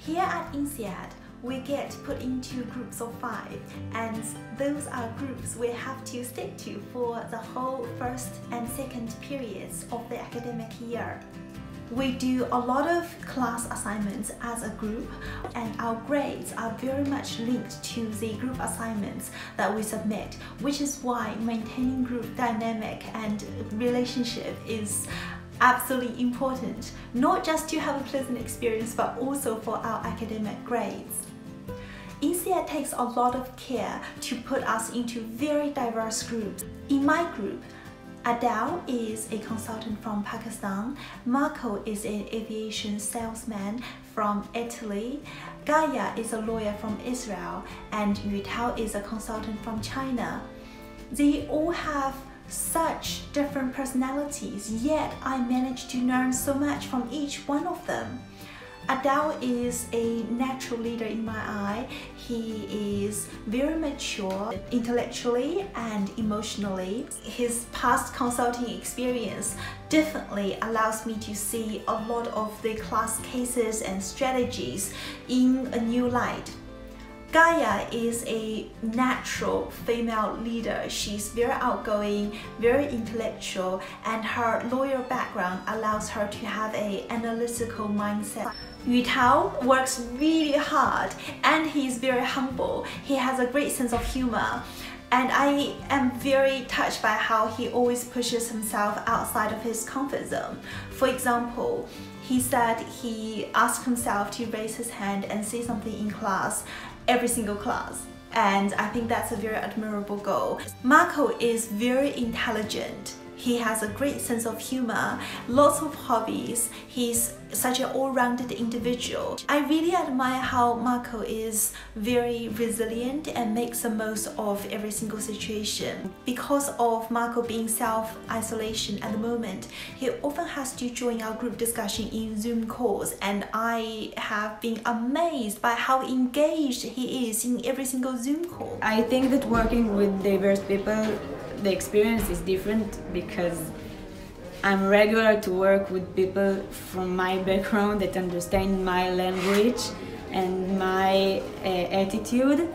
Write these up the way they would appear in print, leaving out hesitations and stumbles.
Here at INSEAD, we get put into groups of 5, and those are groups we have to stick to for the whole first and second periods of the academic year. We do a lot of class assignments as a group, and our grades are very much linked to the group assignments that we submit, which is why maintaining group dynamic and relationship is absolutely important, not just to have a pleasant experience but also for our academic grades. INSEAD takes a lot of care to put us into very diverse groups. In my group, Adele is a consultant from Pakistan, Marco is an aviation salesman from Italy, Gaia is a lawyer from Israel, and Yutao is a consultant from China. They all have such different personalities, yet I managed to learn so much from each one of them. Adele is a natural leader in my eye. He is very mature intellectually and emotionally. His past consulting experience definitely allows me to see a lot of the class cases and strategies in a new light. Gaia is a natural female leader. She's very outgoing, very intellectual, and her lawyer background allows her to have an analytical mindset. Yutao works really hard and he's very humble. He has a great sense of humor, and I am very touched by how he always pushes himself outside of his comfort zone. For example, he said he asked himself to raise his hand and say something in class, every single class. And I think that's a very admirable goal. Marco is very intelligent. He has a great sense of humor, lots of hobbies. He's such an all-rounded individual. I really admire how Marco is very resilient and makes the most of every single situation. Because of Marco being self-isolation at the moment, he often has to join our group discussion in Zoom calls, and I have been amazed by how engaged he is in every single Zoom call. I think that working with diverse people, the experience is different because I'm regular to work with people from my background that understand my language and my attitude,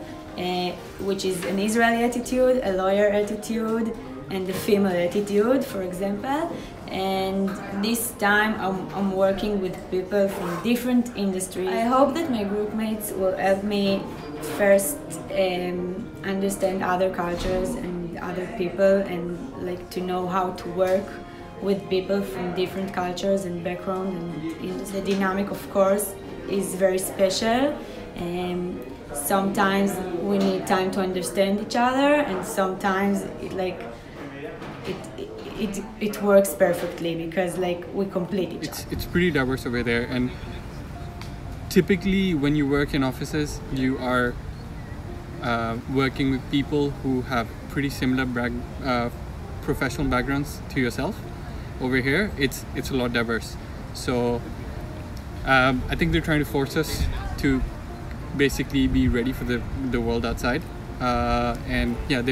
which is an Israeli attitude, a lawyer attitude, and a female attitude, for example. And this time I'm working with people from different industries. I hope that my group mates will help me first understand other cultures and other people, and like to know how to work with people from different cultures and background, and the dynamic of course is very special. Sometimes we need time to understand each other, and sometimes it works perfectly because like we complete each other. It's pretty diverse over there, and typically when you work in offices you are working with people who have pretty similar professional backgrounds to yourself. Over here it's a lot diverse, so I think they're trying to force us to basically be ready for the world outside, and yeah,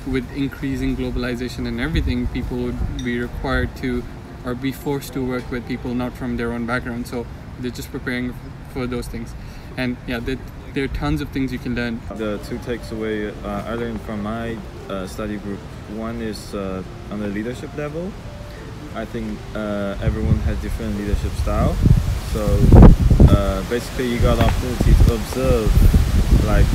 with increasing globalization and everything, people would be required to or be forced to work with people not from their own background, so they're just preparing for those things. And yeah, there are tons of things you can learn. The two takeaways I learned from my study group, one is on the leadership level. I think everyone has different leadership style, so basically you got the opportunity to observe like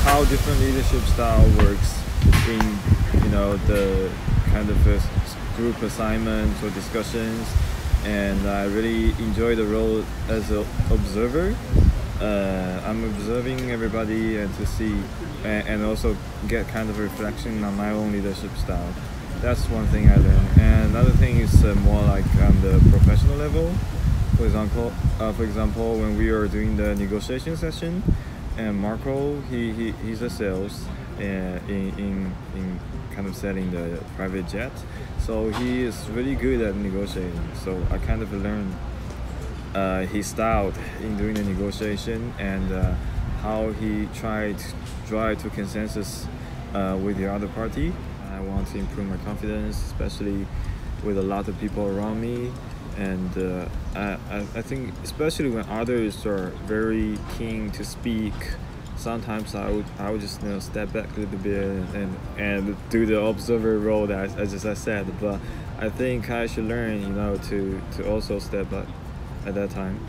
how different leadership style works in the kind of group assignments or discussions, and I really enjoy the role as an observer. I'm observing everybody and to see and also get kind of a reflection on my own leadership style. That's one thing I learned. And another thing is more like on the professional level. For example, when we are doing the negotiation session, and Marco, he's a sales in kind of selling the private jet, so he is really good at negotiating. So I kind of learned his style in doing the negotiation, and how he tried to drive to consensus with the other party. I want to improve my confidence, especially with a lot of people around me, And I think especially when others are very keen to speak, sometimes I would just step back a little bit and do the observer role that as I said. But I think I should learn to also step back at that time,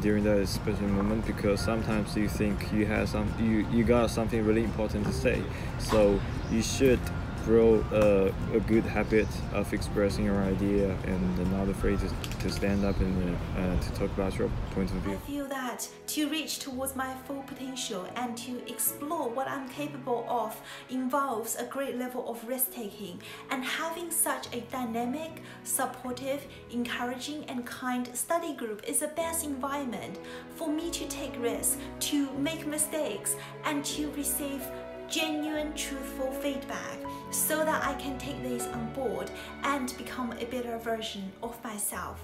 during that special moment, because sometimes you think you got something really important to say, so you should grow a good habit of expressing your idea and not afraid to stand up and to talk about your point of view. I feel that to reach towards my full potential and to explore what I'm capable of involves a great level of risk-taking, and having such a dynamic, supportive, encouraging and kind study group is the best environment for me to take risks, to make mistakes and to receive genuine, truthful feedback, so that I can take this on board and become a better version of myself.